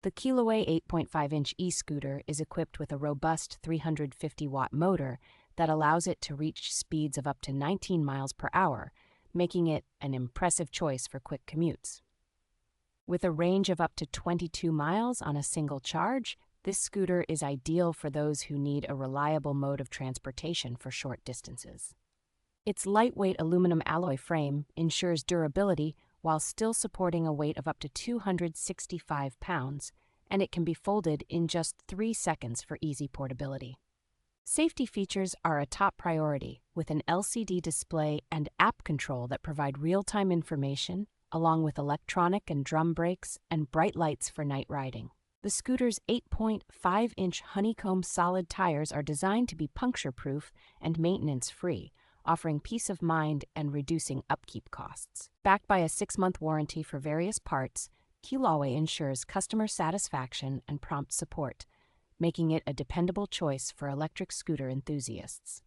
The Qlaway 8.5-inch e-scooter is equipped with a robust 350-watt motor that allows it to reach speeds of up to 19 miles per hour, making it an impressive choice for quick commutes. With a range of up to 22 miles on a single charge, this scooter is ideal for those who need a reliable mode of transportation for short distances. Its lightweight aluminum alloy frame ensures durability while still supporting a weight of up to 265 pounds, and it can be folded in just 3 seconds for easy portability. Safety features are a top priority, with an LCD display and app control that provide real-time information, along with electronic and drum brakes and bright lights for night riding. The scooter's 8.5-inch honeycomb solid tires are designed to be puncture-proof and maintenance-free, offering peace of mind and reducing upkeep costs. Backed by a 6-month warranty for various parts, Qlaway ensures customer satisfaction and prompt support, making it a dependable choice for electric scooter enthusiasts.